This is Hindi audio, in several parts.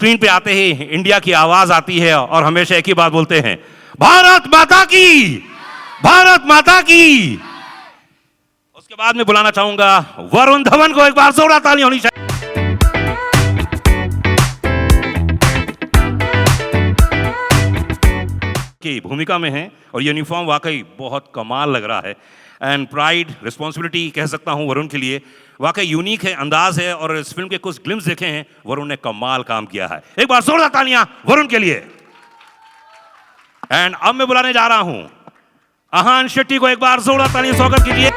स्क्रीन पे आते ही इंडिया की आवाज आती है और हमेशा एक ही बात बोलते हैं, भारत माता की, भारत माता की। उसके बाद मैं बुलाना चाहूंगा वरुण धवन को, एक बार जोरदार ताली होनी चाहिए। की भूमिका में है और यूनिफॉर्म वाकई बहुत कमाल लग रहा है। एंड प्राइड, रिस्पॉन्सिबिलिटी कह सकता हूं वरुण के लिए, वाकई यूनिक है, अंदाज है। और इस फिल्म के कुछ ग्लिम्स देखे हैं, वरुण ने कमाल काम किया है। एक बार जोरदार तालियां वरुण के लिए। एंड अब मैं बुलाने जा रहा हूं आहान शेट्टी को, एक बार जोरदार तालियां स्वागत कीजिए।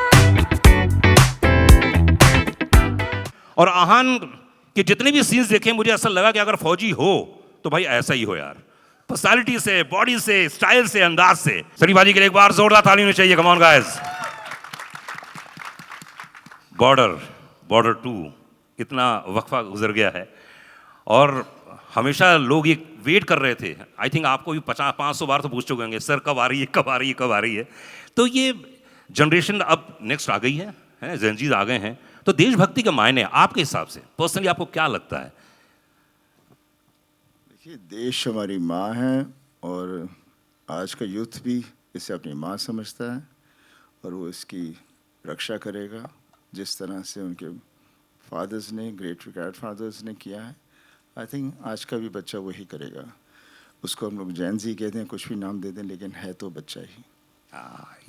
और आहान के जितने भी सीन्स देखे मुझे ऐसा लगा कि अगर फौजी हो तो भाई ऐसा ही हो यार, पर्सनालिटी से, बॉडी से, स्टाइल से, अंदाज से। सनी भाजी के लिए एक बार जोरदार ताली होनी चाहिए। Come on guys. बॉर्डर 2 कितना वक्फा गुजर गया है और हमेशा लोग ये वेट कर रहे थे। आई थिंक आपको भी 500 बार तो पूछ चुके होंगे, सर कब आ रही है, कब आ रही है, कब आ रही है। तो ये जनरेशन अब नेक्स्ट आ गई है, जेनजीज आ गए हैं। तो देशभक्ति के मायने आपके हिसाब से पर्सनली आपको क्या लगता है? देखिए, देश हमारी माँ है और आज का यूथ भी इसे अपनी माँ समझता है और वो इसकी रक्षा करेगा जिस तरह से उनके फादर्स ने, ग्रेट ग्रैंड फादर्स ने किया है। आई थिंक आज का भी बच्चा वही करेगा। उसको हम लोग जैन जी कहते हैं, कुछ भी नाम दे दें, लेकिन है तो बच्चा ही।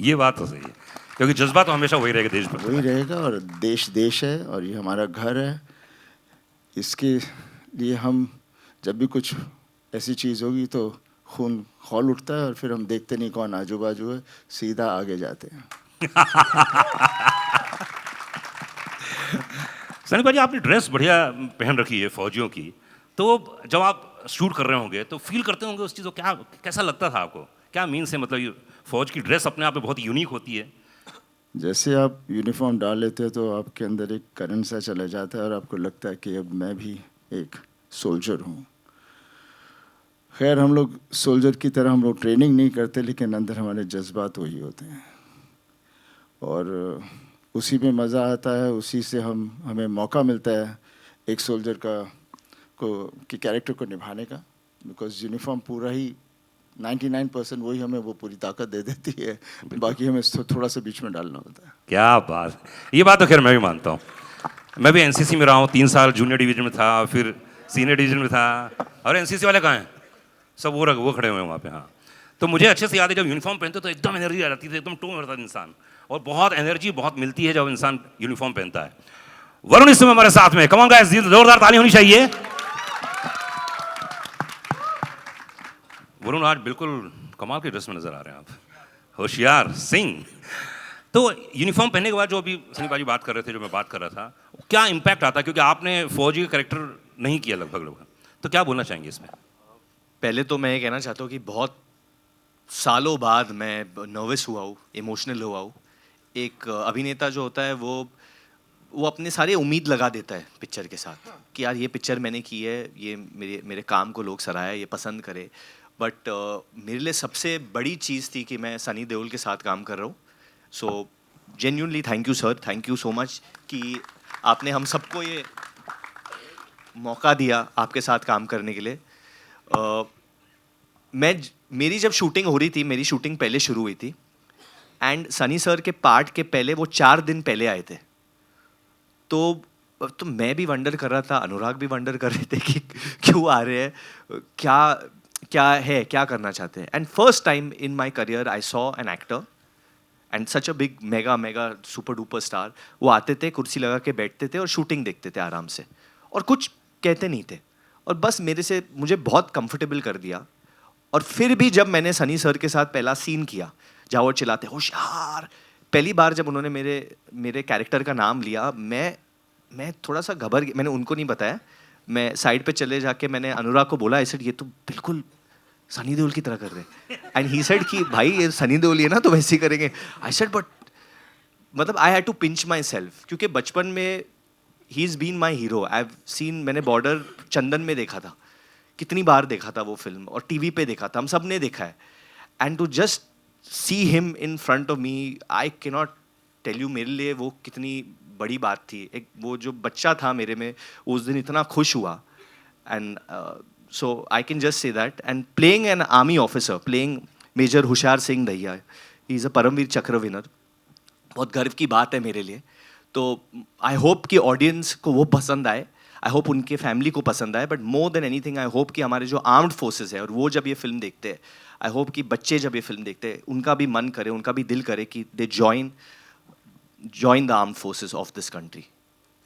ये बात तो सही है, क्योंकि जज्बा तो हमेशा वही रहेगा, देश पर वही रहेगा। और देश देश है और ये हमारा घर है। इसके लिए हम जब भी कुछ ऐसी चीज़ होगी तो खून खौल उठता है और फिर हम देखते नहीं कौन आजू बाजू है, सीधा आगे जाते हैं। सनी भाजी, आपने ड्रेस बढ़िया पहन रखी है फौजियों की, तो जब आप शूट कर रहे होंगे तो फील करते होंगे उस चीज़ को, क्या कैसा लगता था आपको? क्या मीन से, मतलब ये फौज की ड्रेस अपने आप में बहुत यूनिक होती है। जैसे आप यूनिफॉर्म डाल लेते हैं तो आपके अंदर एक करंट सा चला जाता है और आपको लगता है कि अब मैं भी एक सोल्जर हूँ। खैर, हम लोग सोल्जर की तरह हम लोग ट्रेनिंग नहीं करते, लेकिन अंदर हमारे जज्बात वही होते हैं और उसी में मज़ा आता है। उसी से हमें मौका मिलता है एक सोल्जर के कैरेक्टर को निभाने का। बिकॉज यूनिफॉर्म पूरा ही 99% वही हमें वो पूरी ताकत दे देती है, बाकी हमें थोड़ा सा बीच में डालना होता है। क्या बात, ये बात तो खैर मैं भी मानता हूँ। मैं भी एनसीसी में रहा हूँ, 3 साल जूनियर डिवीजन में था, फिर सीनियर डिवीजन में था। और एनसीसी वाले कहाँ हैं? सब वो खड़े हुए हैं वहाँ पे। हाँ, तो मुझे अच्छे से याद है जब यूनिफॉर्म पहनते तो एकदम एनर्जी आ जाती थी, एकदम टोन रहता था इंसान। और बहुत एनर्जी बहुत मिलती है जब इंसान यूनिफॉर्म पहनता है। वरुण इस समय हमारे साथ में, कम ऑन गाइस, जोरदार ताली होनी चाहिए। वरुण आज बिल्कुल कमाल के ड्रेस में नजर आ रहे हैं आप, होशियार सिंह। तो यूनिफॉर्म पहनने के बाद जो अभी सनी भाजी बात कर रहे थे, जो मैं बात कर रहा था, क्या इम्पैक्ट आता है? क्योंकि आपने फौजी का कैरेक्टर नहीं किया लगभग, तो क्या बोलना चाहेंगे इसमें? पहले तो मैं ये कहना चाहता हूँ कि बहुत सालों बाद मैं नर्वस हुआ हूँ, इमोशनल हुआ हूँ। एक अभिनेता जो होता है वो अपने सारे उम्मीद लगा देता है पिक्चर के साथ कि यार ये पिक्चर मैंने की है, ये मेरे काम को लोग सराहे, ये पसंद करे। बट मेरे लिए सबसे बड़ी चीज़ थी कि मैं सनी देओल के साथ काम कर रहा हूँ। So genuinely thank you sir, thank you so much कि आपने हम सबको ये मौका दिया आपके साथ काम करने के लिए। मेरी जब शूटिंग हो रही थी, मेरी शूटिंग पहले शुरू हुई थी एंड सनी सर के पार्ट के पहले वो 4 दिन पहले आए थे। तो मैं भी वंडर कर रहा था, अनुराग भी वंडर कर रहे थे कि क्यों आ रहे हैं, क्या करना चाहते हैं। And first time in my career I saw an actor and such a big mega super duper star. वो आते थे, कुर्सी लगा के बैठते थे और शूटिंग देखते थे आराम से और कुछ कहते नहीं थे और बस मुझे बहुत कंफर्टेबल कर दिया। और फिर भी जब मैंने सनी सर के साथ पहला सीन किया जहाँ वो चिल्लाते होशियार, पहली बार जब उन्होंने मेरे कैरेक्टर का नाम लिया, मैं थोड़ा सा घबर गया। मैंने उनको नहीं बताया, मैं साइड पे चले जाके मैंने अनुराग को बोला, आई सेड ये तो बिल्कुल सनी देओल की तरह कर रहे हैं। एंड ही सेड कि भाई ये सनी देओल ही है ना, तो वैसे ही करेंगे। आई सेड बट मतलब I had to pinch myself, क्योंकि बचपन में ही is been my hero. I have seen, मैंने बॉर्डर चंदन में देखा था, कितनी बार देखा था वो फिल्म, और टीवी पे देखा था, हम सब ने देखा है। And to just see him in front of me, I can not tell you मेरे लिए वो कितनी बड़ी बात थी। एक वो जो बच्चा था मेरे में उस दिन इतना खुश हुआ And so I can just say that. And playing an army officer, playing Major Hushar Singh Dahiya, he is a Paramveer Chakra winner. बहुत गर्व की बात है मेरे लिए. तो आई होप कि ऑडियंस को वो पसंद आए, आई होप उनके फैमिली को पसंद आए, but more than anything I hope कि हमारे जो आर्म्ड फोर्सेस है और वो जब ये फिल्म देखते हैं, आई होप कि बच्चे जब ये फिल्म देखते हैं उनका भी मन करे, उनका भी दिल करे कि they join the armed forces of this country.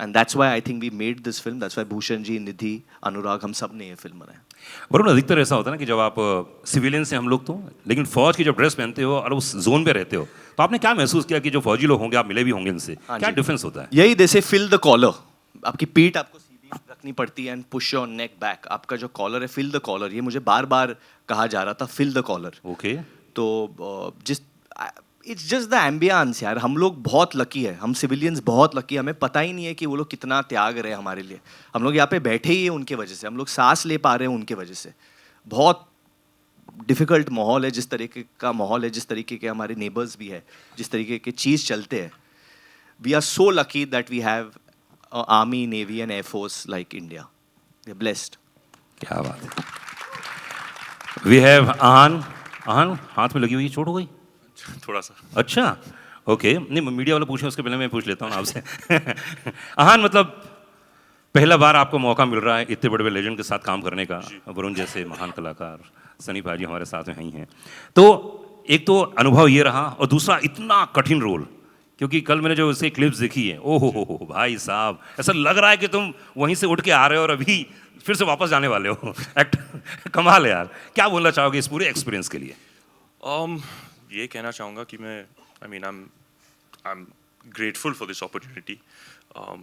And that's why I think we made this film. That's why Bhushan ji, Nidhi, Anurag, हम सब ने ये फिल्म बनाया. वरुण, अधिकतर ऐसा होता है ना कि जब आप सिविलियन से हम लोग तो, लेकिन फौज की जब ड्रेस पहनते हो और उस जोन पे रहते हो, तो आपने क्या महसूस किया कि जो फौजी लोग होंगे, आप मिले भी होंगे इनसे, क्या डिफरेंस होता है? यही जैसे फिल द कॉलर, आपकी पीठ आपको सीधी रखनी पड़ती है and push your neck back. आपका जो कॉलर है, फिल द कॉलर, ये मुझे बार बार कहा जा रहा था, फिल द कॉलर. ओके. तो जिस इट्स जस्ट द एम्बियंस यार. हम लोग बहुत लकी है, हम सिविलियंस बहुत लकी. हमें पता ही नहीं है कि वो लोग कितना त्याग रहे हैं हमारे लिए. हम लोग यहाँ पे बैठे ही हैं उनके वजह से, हम लोग सांस ले पा रहे हैं उनके वजह से. बहुत डिफ़िकल्ट माहौल है, जिस तरीके का माहौल है, जिस तरीके के हमारे नेबर्स भी है, जिस तरीके के चीज़ चलते हैं. We are so lucky that we have army, navy and air force like India. We are blessed. क्या बात है. वी हैव आहान. आहान, हाथ में लगी हुई चोट हो गई थोड़ा सा. अच्छा, ओके. नहीं, मीडिया वाला पूछे उसके पहले मैं पूछ लेता हूँ आपसे. आहान, मतलब पहला बार आपको मौका मिल रहा है इतने बड़े बड़े लेजेंड के साथ काम करने का, वरुण जैसे महान कलाकार, सनी भाजी हमारे साथ में ही हैं. तो एक तो अनुभव ये रहा, और दूसरा इतना कठिन रोल, क्योंकि कल मैंने जो उसके क्लिप्स देखी है, ओहो हो भाई साहब, ऐसा लग रहा है कि तुम वहीं से उठ के आ रहे हो और अभी फिर से वापस जाने वाले हो. एक्ट कमाल है यार. क्या बोलना चाहोगे इस पूरे एक्सपीरियंस के लिए? ये कहना चाहूँगा कि मैं I am grateful for this opportunity.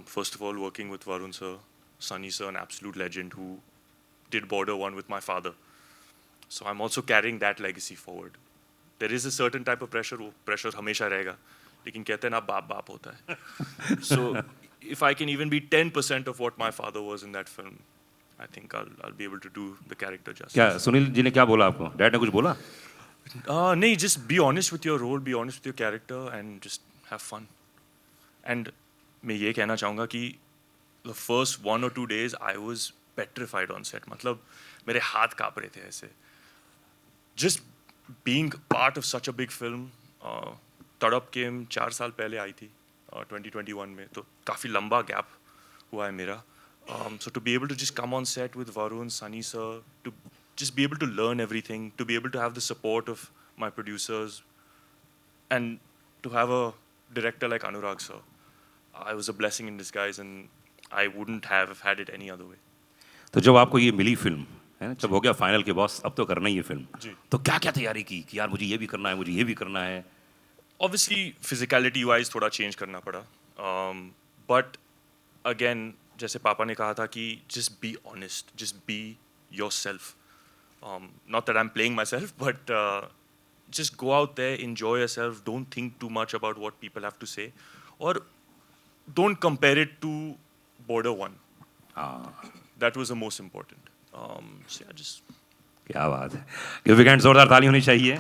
First of all, working with Varun sir, Sunny sir, an absolute legend who did Border 1 with my father. So I'm also carrying that legacy forward. There is a certain type of pressure, वो pressure हमेशा रहेगा, लेकिन कहते हैं ना बाप बाप होता है. So if I can even be 10% of what my father was in that film, I think I'll be able to do the character justice. क्या सुनील जी ने क्या बोला आपको? डैड ने कुछ बोला? नहीं, just be honest with your role, be honest with your character, and just have fun. And मैं ये कहना चाहूँगा कि the first 1 or 2 days I was petrified on set. मतलब मेरे हाथ काँप रहे थे ऐसे. Just being part of such a big film. तड़प केम 4 साल पहले आई थी 2021 में, तो काफ़ी लंबा गैप हुआ है मेरा. So to be able to just come on set with Varun, Sunny sir, to just be able to learn everything, to be able to have the support of my producers, and to have a director like Anurag sir, I was a blessing in disguise, and I wouldn't have had it any other way. तो जब आपको ये मिली फिल्म है ना, जब हो गया फाइनल के बॉस, अब तो करना ही है फिल्म, तो क्या क्या तैयारी की कि यार मुझे ये भी करना है, मुझे ये भी करना है? Obviously, physicality wise थोड़ा change करना पड़ा, but again, जैसे पापा ने कहा था कि just be honest, just be yourself. Not that I'm playing myself, but just go out there, enjoy yourself, don't think too much about what people have to say, or don't compare it to Border 1. That was the most important. So yeah, just... क्या बात है. कि वीकेंड जोरदार ताली होनी चाहिए.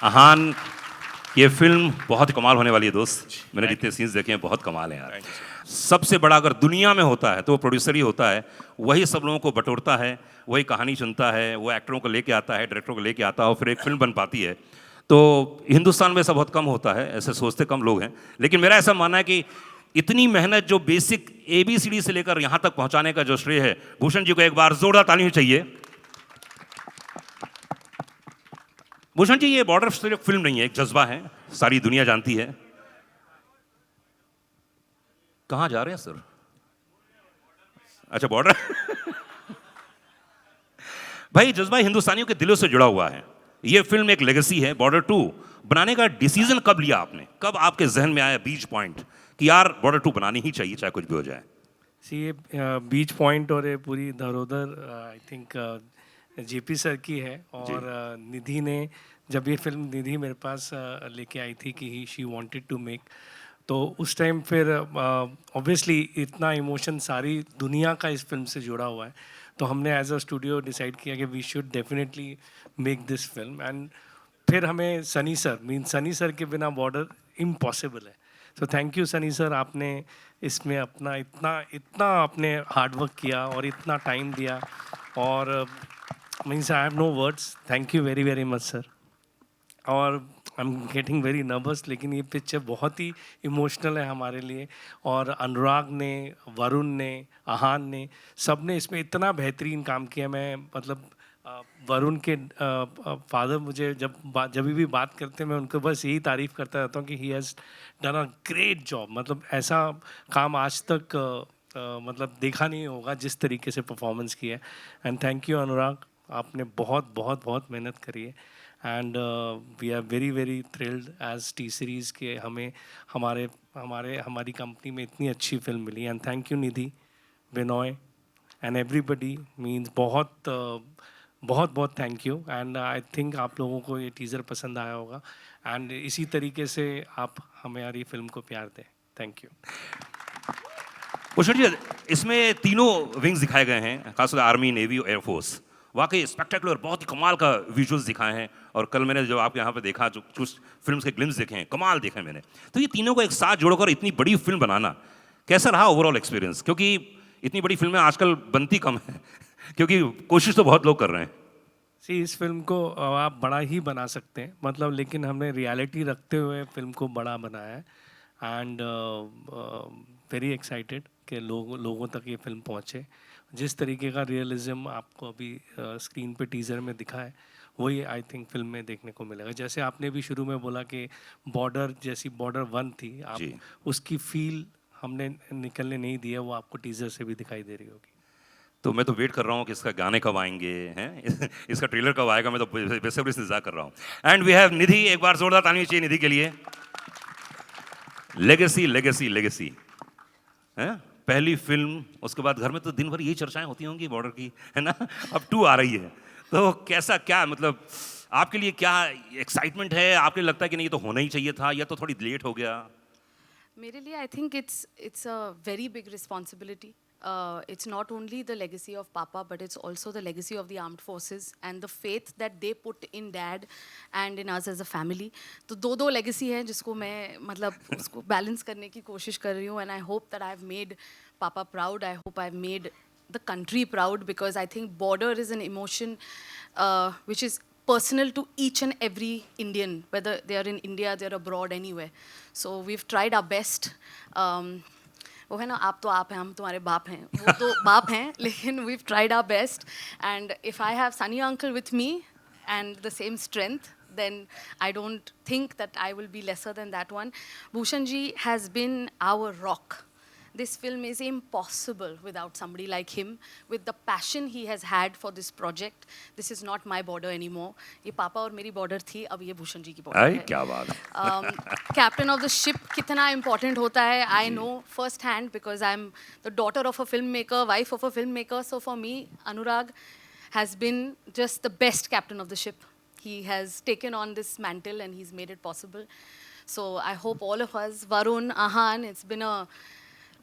आहान, ये फिल्म बहुत कमाल होने वाली है दोस्त. मैंने जितने सीन्स देखे हैं बहुत कमाल है यार. सबसे बड़ा अगर दुनिया में होता है तो वो प्रोड्यूसर ही होता है. वही सब लोगों को बटोरता है, वही कहानी चुनता है, वो एक्टरों को लेके आता है, डायरेक्टरों को लेके आता है, और फिर एक फिल्म बन पाती है. तो हिंदुस्तान में ऐसा बहुत कम होता है, ऐसे सोचते कम लोग हैं. लेकिन मेरा ऐसा मानना है कि इतनी मेहनत जो बेसिक ABCD से लेकर यहाँ तक पहुँचाने का जो श्रेय है, भूषण जी को एक बार जोरदार ताली होनी चाहिए. भूषण जी, ये बॉर्डर सिर्फ फिल्म नहीं है, एक जज्बा है, सारी दुनिया जानती है. कहाँ जा रहे हैं सर? अच्छा, बॉर्डर. भाई, जज्बा हिंदुस्तानियों के दिलों से जुड़ा हुआ है. ये फिल्म एक लेगेसी है. बॉर्डर 2 बनाने का डिसीजन कब लिया आपने? कब आपके जहन में आया बीच पॉइंट कि यार बॉर्डर 2 बनानी ही चाहिए, चाहे कुछ भी हो जाए? ये बीच पॉइंट और ये पूरी धरोधर आई थिंक JP सर की है. और निधि ने, जब ये फिल्म निधि मेरे पास लेके आई थी कि शी वांटेड टू मेक, तो उस टाइम फिर ऑब्वियसली इतना इमोशन सारी दुनिया का इस फिल्म से जुड़ा हुआ है. तो हमने एज अ स्टूडियो डिसाइड किया कि we should definitely make this film. And फिर हमें सनी सर के बिना बॉर्डर इम्पॉसिबल है. तो थैंक यू सनी सर, आपने इसमें अपना इतना इतना आपने हार्डवर्क किया और इतना टाइम दिया, और means I have no words, thank you very very much sir. और I am getting very nervous, लेकिन ये पिक्चर बहुत ही इमोशनल है हमारे लिए, और अनुराग ने, वरुण ने, आहान ने, सब ने इसमें इतना बेहतरीन काम किया। मैं मतलब वरुण के फादर मुझे जब भी बात करते हैं मैं उनको बस यही तारीफ़ करता रहता हूँ कि he has done a great job. मतलब ऐसा काम आज तक मतलब देखा नहीं होगा जिस तरीके से परफॉर्मेंस किया है। एंड थैंक यू अनुराग, आपने बहुत बहुत बहुत मेहनत करी है। And we are very very thrilled as T series के हमें हमारी कंपनी में इतनी अच्छी फिल्म मिली। And thank you Nidhi, Binoy and everybody, means बहुत बहुत thank you. And I think आप लोगों को ये टीज़र पसंद आया होगा, एंड इसी तरीके से आप हमारी फिल्म को प्यार दें। Thank you. भूषण जी, इसमें तीनों विंग्स दिखाए गए हैं, खासकर आर्मी, नेवी और एयरफोर्स। वाकई स्पेक्टेकुलर, बहुत ही कमाल का विजुअल्स दिखाए हैं। और कल मैंने जो आपके यहाँ पे देखा, जो कुछ फिल्म्स के ग्लिम्स देखे हैं, कमाल देखे मैंने। तो ये तीनों को एक साथ जोड़कर इतनी बड़ी फिल्म बनाना कैसा रहा ओवरऑल एक्सपीरियंस? क्योंकि इतनी बड़ी फिल्में आजकल बनती कम है क्योंकि कोशिश तो बहुत लोग कर रहे हैं। इस फिल्म को आप बड़ा ही बना सकते हैं, मतलब, लेकिन हमने रियलिटी रखते हुए फिल्म को बड़ा बनाया है। एंड वेरी एक्साइटेड कि लोगों तक ये फिल्म पहुँचे। जिस तरीके का रियलिज्म आपको अभी स्क्रीन पे टीज़र में दिखा है, वही आई थिंक फिल्म में देखने को मिलेगा। जैसे आपने भी शुरू में बोला कि बॉर्डर जैसी बॉर्डर 1 थी, आप उसकी फील हमने निकलने नहीं दिया, वो आपको टीज़र से भी दिखाई दे रही होगी। तो मैं तो वेट कर रहा हूँ कि इसका गाने कब आएंगे, हैं इसका ट्रेलर कब आएगा, मैं तो बेसब्री से इंतजार कर रहा हूँ। एंड वी हैव निधि, एक बार जोरदार ताली चाहिए निधि के लिए। लेगेसी लेगेसी लेगेसी, हैं पहली फिल्म, उसके बाद घर में तो दिन भर यही चर्चाएं होती होंगी बॉर्डर की, है ना। अब 2 आ रही है, तो कैसा, क्या मतलब आपके लिए क्या एक्साइटमेंट है? आपके लगता है कि नहीं ये तो होना ही चाहिए था, या तो थोड़ी लेट हो गया? मेरे लिए I think it's a very big responsibility. It's not only the legacy of Papa, but it's also the legacy of the armed forces and the faith that they put in Dad and in us as a family. तो दो legacy हैं जिसको मैं मतलब उसको balance करने की कोशिश कर रही हूँ, and I hope that I've made Papa proud. I hope I've made the country proud, because I think border is an emotion which is personal to each and every Indian, whether they are in India, they are abroad, anywhere. So we've tried our best. वो है ना, आप तो आप हैं, हम तुम्हारे बाप हैं, वो तो बाप हैं, लेकिन we've tried our best. And if I have Sunny uncle with me and the same strength, then I don't think that I will be lesser than that one. Bhushan ji has been our rock. This film is impossible without somebody like him, with the passion he has had for this project. This is not my border anymore. ये पापा और मेरी border थी, अब ये भूषण जी की border है। क्या बात है। Captain of the ship कितना important होता है, I know first hand, because I'm the daughter of a filmmaker, wife of a filmmaker. So for me, Anurag has been just the best captain of the ship. He has taken on this mantle and he's made it possible. So I hope all of us, Varun, Ahan, it's been a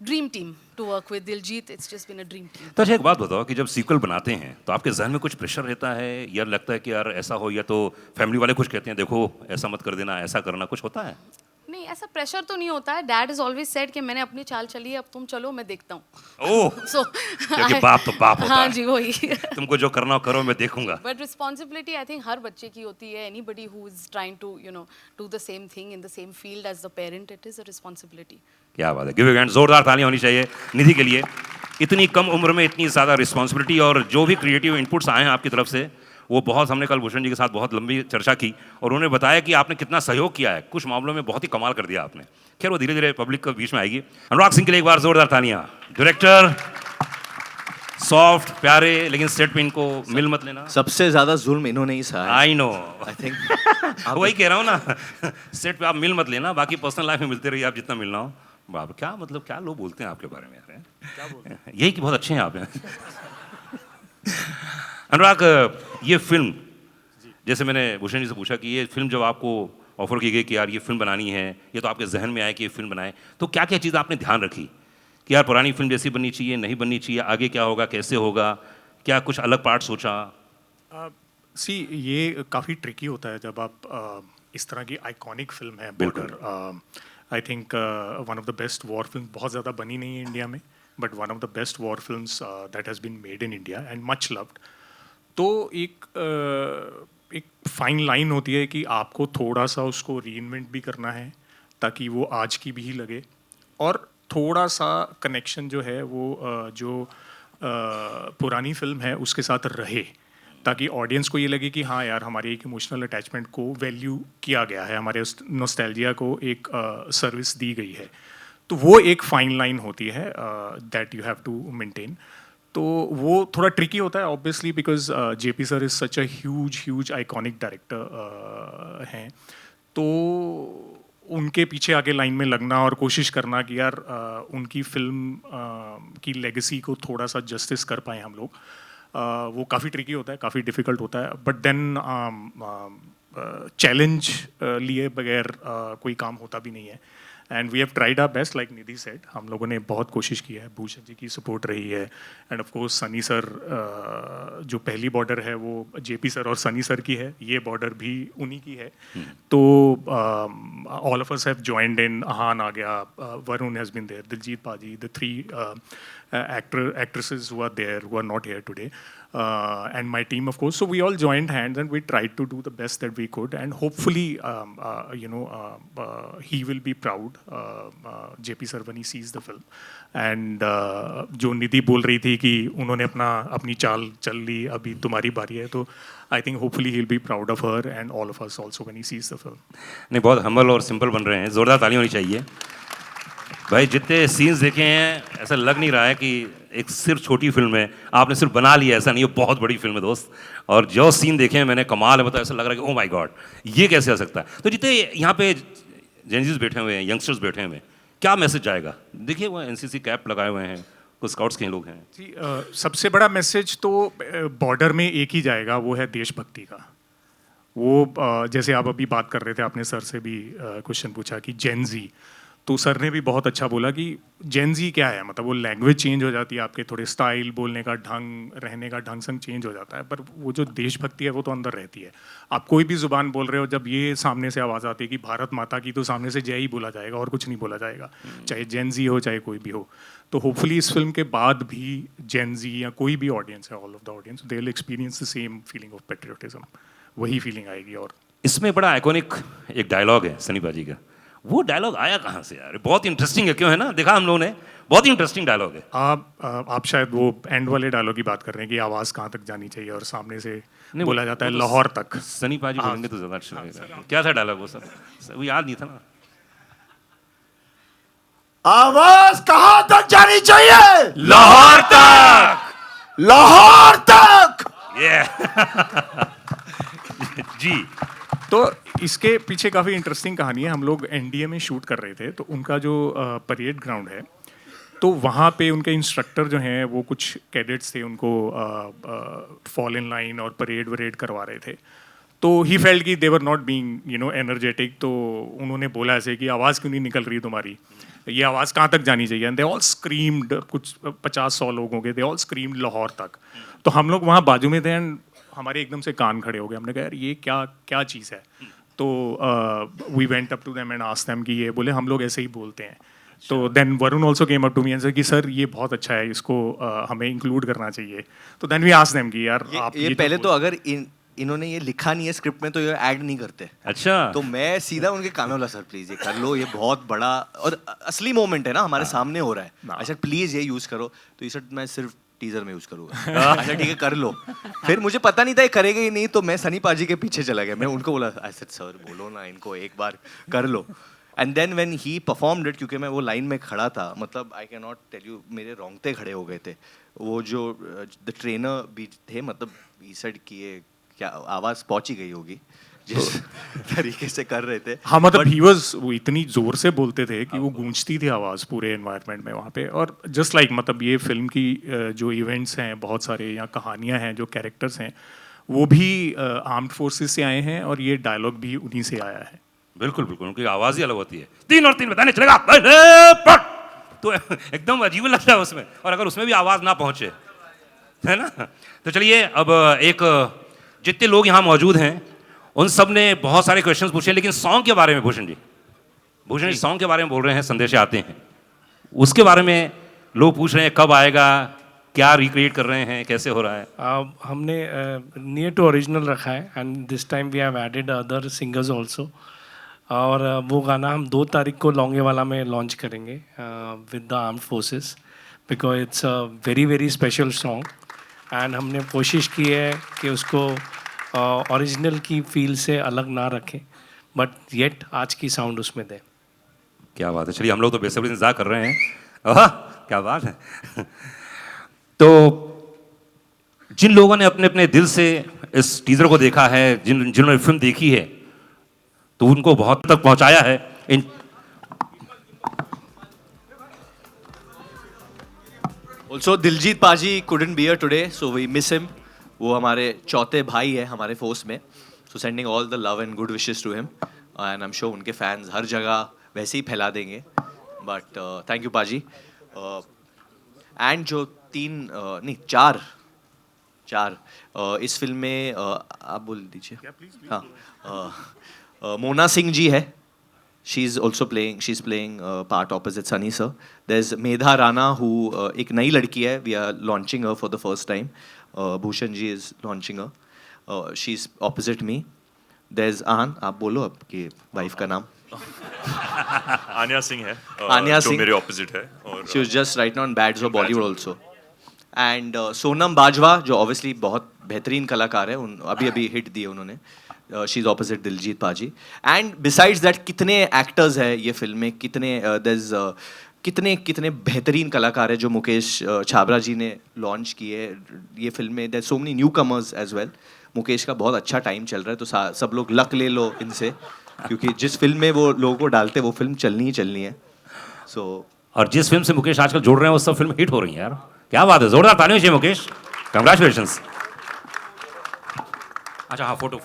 dream team to work with Diljit, it's just been a dream team. तो अच्छा एक बात बताओ कि जब सीक्वल बनाते हैं तो आपके जहन में कुछ प्रेशर रहता है, या लगता है कि यार ऐसा हो, या तो फैमिली वाले कुछ कहते हैं देखो ऐसा मत कर देना, ऐसा करना, कुछ होता है? नहीं, ऐसा प्रेशर तो नहीं होता है। डैड इज ऑलवेज सेड कि मैंने अपनी चाल चली है, अब तुम चलो, मैं देखता हूँ। ओह, सो क्योंकि बाप तो बाप होता है। हाँ जी, वही। तुमको जो करना हो करो, मैं देखूंगा। बट रिस्पॉन्सिबिलिटी आई थिंक हर बच्चे की होती है। Anybody who is trying to do the same thing in the same field as the parent, it is a responsibility. क्या बात है, गिव अ हैंड, जोरदार तालियां होनी चाहिए निधि के लिए। इतनी कम उम्र में इतनी ज़्यादा रिस्पॉन्सिबिलिटी, और जो भी क्रिएटिव इनपुट्स आए हैं आपकी तरफ से, वो बहुत, हमने कल भूषण जी के साथ बहुत लंबी चर्चा की, और उन्होंने बताया कि आपने कितना सहयोग किया है, कुछ मामलों में बहुत ही कमाल कर दिया आपने। खैर वो धीरे धीरे पब्लिक के बीच में आएगी। अनुराग सिंह के लिए एक बार जोरदार तालियां। डायरेक्टर, सॉफ्ट, प्यारे, लेकिन सेट पे इनको मिल मत लेना। सबसे ज्यादा जुल्म इन्होंने ही सहा है। आई नो, आई थिंक वही कह रहा हूँ ना, सेट पे आप मिल मत लेना, बाकी पर्सनल लाइफ में मिलते रहिए आप जितना मिलना हो। बाप, क्या मतलब, क्या लोग बोलते हैं आपके बारे में यार, क्या बोलते हैं? यही कि बहुत अच्छे हैं आप। अनुराग, ये फिल्म, जैसे मैंने भूषण जी से पूछा कि ये फिल्म जब आपको ऑफर की गई कि यार ये फिल्म बनानी है, ये तो आपके जहन में आया कि ये फिल्म बनाए, तो क्या क्या चीज़ आपने ध्यान रखी कि यार पुरानी फिल्म जैसी बननी चाहिए, नहीं बननी चाहिए, आगे क्या होगा, कैसे होगा, क्या कुछ अलग पार्ट सोचा? ये काफ़ी ट्रिकी होता है जब आप इस तरह की आइकॉनिक फिल्म है Border, I think one of the best war film, बहुत ज़्यादा बनी नहीं है इंडिया में, but one of the best war films that has been made in India and much loved. तो एक फाइन लाइन होती है कि आपको थोड़ा सा उसको रीइन्वेंट भी करना है ताकि वो आज की भी लगे, और थोड़ा सा कनेक्शन जो है वो पुरानी फिल्म है उसके साथ रहे, ताकि ऑडियंस को ये लगे कि हाँ यार हमारे एक इमोशनल अटैचमेंट को वैल्यू किया गया है, हमारे उस नॉस्टैल्जिया को एक सर्विस दी गई है. तो वो एक फाइन लाइन होती है that you have to maintain. तो वो थोड़ा ट्रिकी होता है obviously, because JP sir is such a huge iconic director हैं. तो उनके पीछे आगे लाइन में लगना और कोशिश करना कि यार उनकी फिल्म की लेगेसी को थोड़ा सा जस्टिस कर पाएँ हम लोग, वो काफ़ी ट्रिकी होता है, काफ़ी डिफ़िकल्ट होता है. बट देन चैलेंज लिए बगैर कोई काम होता भी नहीं है. And we have tried our best, like Nidhi said, हम लोगों ने बहुत कोशिश की है, भूषण जी की सपोर्ट रही है, end of course Sunny sir, जो पहली बॉर्डर है वो जेपी सर और सनी सर की है, ये बॉर्डर भी उन्हीं की है. तो all of us have joined in. Aahan आ गया, Varun has been there, Diljit paaji, the 3 actresses who are there, who are not here today, and my team of course. So we all joined hands and we tried to do the best that we could, and hopefully he will be proud, JP sir, when he sees the film. And जो निधि बोल रही थी कि उन्होंने अपनी चाल चल ली, अभी तुम्हारी बारी है, तो I think hopefully he'll be proud of her and all of us also when he sees the film. नहीं, बहुत हम्बल और सिंपल बन रहे हैं, ज़ोरदार ताली होनी चाहिए भाई. जितने सीन्स देखे हैं ऐसा लग नहीं रहा है कि एक सिर्फ छोटी फिल्म है, आपने सिर्फ बना लिया, ऐसा नहीं है, बहुत बड़ी फिल्म है दोस्त. और जो सीन देखे हैं मैंने, कमाल है, मतलब ऐसा लग रहा है कि ओ माय गॉड ये कैसे हो सकता है. तो जितने यहाँ पे जेनजीज बैठे हुए हैं, यंगस्टर्स बैठे हुए हैं, क्या मैसेज जाएगा? देखिए वो एनसीसी कैप लगाए हुए हैं, कुछ स्काउट्स के लोग हैं. जी, सबसे बड़ा मैसेज तो बॉर्डर में एक ही जाएगा, वो है देशभक्ति का. वो जैसे आप अभी बात कर रहे थे, आपने सर से भी क्वेश्चन पूछा कि जेनजी, तो सर ने भी बहुत अच्छा बोला कि जेनजी क्या है, मतलब वो लैंग्वेज चेंज हो जाती है, आपके थोड़े स्टाइल, बोलने का ढंग, रहने का ढंग संग चेंज हो जाता है, पर वो जो देशभक्ति है वो तो अंदर रहती है. आप कोई भी जुबान बोल रहे हो, जब ये सामने से आवाज़ आती है कि भारत माता की, तो सामने से जय ही बोला जाएगा और कुछ नहीं बोला जाएगा, चाहे जेनजी हो चाहे कोई भी हो. तो होपफुली इस फिल्म के बाद भी जेनजी या कोई भी ऑडियंस है, all of the audience, they will experience the same feeling of patriotism. वही फीलिंग आएगी. और इसमें बड़ा आइकॉनिक एक डायलॉग है सनी पाजी का, वो डायलॉग आया कहाँ से यार? बहुत इंटरेस्टिंग है, क्यों है ना, देखा हम लोगों ने, बहुत ही इंटरेस्टिंग डायलॉग है. आप शायद वो एंड वाले डायलॉग की बात कर रहे हैं कि आवाज़ कहाँ तक जानी चाहिए, और सामने से बोला जाता है लाहौर तक. सनी पाजी बोलेंगे तो ज़्यादा अच्छा लगेगा. क्या था डायलॉग वो? सब वो याद नहीं था ना. आवाज कहाँ तक जानी चाहिए? लाहौर तक. लाहौर तक. जी. तो इसके पीछे काफ़ी इंटरेस्टिंग कहानी है. हम लोग एनडीए में शूट कर रहे थे, तो उनका जो परेड ग्राउंड है, तो वहाँ पे उनके इंस्ट्रक्टर जो हैं वो कुछ कैडेट्स थे, उनको फॉल इन लाइन और परेड वरेड करवा रहे थे. तो ही फेल्ट कि दे वर नॉट बीइंग एनर्जेटिक. तो उन्होंने बोला ऐसे कि आवाज़ क्यों नहीं निकल रही तुम्हारी, ये आवाज़ कहाँ तक जानी चाहिए. एंड दे ऑल स्क्रीम्ड, कुछ 50-100 लोग हो गए, दे ऑल स्क्रीम्ड लाहौर तक. तो हम लोग वहाँ बाजू में थे एंड हमारे एकदम से कान खड़े हो गए. हमने कहा यार ये क्या चीज़ है. तो we went up to them and asked them कि ये, बोले हम लोग ऐसे ही बोलते हैं. तो then Varun also came up to me and said कि सर ये बहुत अच्छा है, इसको हमें इंक्लूड करना चाहिए. तो देन वी आस्क्ड देम कि यार आप ये पहले तो अगर इन्होंने ये लिखा नहीं है स्क्रिप्ट में तो ये ऐड नहीं करते. अच्छा. तो मैं सीधा उनके कानों ला, सर प्लीज ये कर लो, ये बहुत बड़ा और असली मोमेंट है ना, हमारे सामने हो रहा है. अच्छा प्लीज ये यूज करो. तो ये सर मैं सिर्फ टीजर में यूज करूंगा. अच्छा ठीक है कर लो. फिर मुझे पता नहीं था ये करेगा ही नहीं, तो मैं सनी पाजी के पीछे चला गया. मैं उनको बोला आई सेड सर बोलो ना इनको एक बार कर लो. And then when he performed it, क्योंकि मैं वो लाइन में खड़ा था, मतलब I can not tell you, मेरे रोंगटे खड़े हो गए थे. वो जो द ट्रेनर भी थे, मतलब ही सेड कि ये क्या आवाज़ पहुंच ही गई होगी जिस तरीके से कर रहे थे. हाँ मतलब ही वाज, वो इतनी जोर से बोलते थे कि वो गूंजती थी आवाज़ पूरे एनवायरनमेंट में वहाँ पे. और जस्ट लाइक मतलब ये फिल्म की जो इवेंट्स हैं बहुत सारे, या कहानियाँ हैं, जो कैरेक्टर्स हैं, वो भी आर्म्ड फोर्सेस से आए हैं, और ये डायलॉग भी उन्हीं से आया है. बिल्कुल बिल्कुल, उनकी आवाज़ ही अलग होती है. 3 और 3 बताने चलेगा तो एकदम अजीब लगता है उसमें. और अगर उसमें भी आवाज़ ना पहुँचे, है ना. तो चलिए अब एक, जितने लोग यहाँ मौजूद हैं उन सब ने बहुत सारे क्वेश्चंस पूछे, लेकिन सॉन्ग के बारे में भूषण जी भूषण इस सॉन्ग के बारे में बोल रहे हैं, संदेश आते हैं, उसके बारे में लोग पूछ रहे हैं कब आएगा, क्या रिक्रिएट कर रहे हैं, कैसे हो रहा है? हमने नियर टू ओरिजिनल रखा है and this time we have added other singers also, और वो गाना हम 2 तारीख को लौंगेवाला में लॉन्च करेंगे with the armed forces, because it's a very very special song and हमने कोशिश की है कि उसको ओरिजिनल की फील से अलग ना रखें, बट येट आज की साउंड उसमें दें। क्या बात है, चलिए हम लोग तो बेसब्री इंतजार कर रहे हैं। आहा, क्या बात है। तो जिन लोगों ने अपने अपने दिल से इस टीजर को देखा है, जिन्होंने फिल्म देखी है, तो उनको बहुत तक पहुंचाया है इन ऑल्सो दिलजीत पाजी couldn't be here today, so we miss him. वो हमारे चौथे भाई है हमारे फोर्स में, so sending all the love and good wishes to him, and I'm sure उनके फैंस हर जगह वैसे ही फैला देंगे, but thank you पाजी। एंड जो 4 इस फिल्म में आप बोल दीजिए। हाँ, मोना सिंह जी है, she's playing part opposite Sunny sir. There's Medha Rana who एक नई लड़की है, we are launching her for the first time. Bhushan ji is launching her. She's opposite me. There's Ahan, आप बोलो आपकी वाइफ का नाम। आन्या सिंह है, आन्या जो सिंह मेरे ऑपोजिट है, और She was just right now in Bads of Bollywood also. And Sonam Bajwa जो obviously बहुत बेहतरीन कलाकार है, अभी हिट दिए उन्होंने। शी इज ऑपोजिट दिलजीत पाजी। एंड बिसाइड्स दैट कितने एक्टर्स है ये फिल्म में, कितने बेहतरीन कलाकार है जो मुकेश छाबरा जी ने लॉन्च किए ये फिल्म में। There so many newcomers as well. Mukesh का बहुत अच्छा टाइम चल रहा है, तो सब लोग लक ले लो इनसे, क्योंकि जिस फिल्म में वो लोगों को डालते वो फिल्म चलनी ही चलनी है। और जिस फिल्म से मुकेश आजकल जोड़ रहे हैं वो सब फिल्म हिट हो रही है यार। क्या बात है, जोरदार तालियां चाहिए मुकेश, कंग्रेचुलेशंस। अच्छा हाँ, फोटो।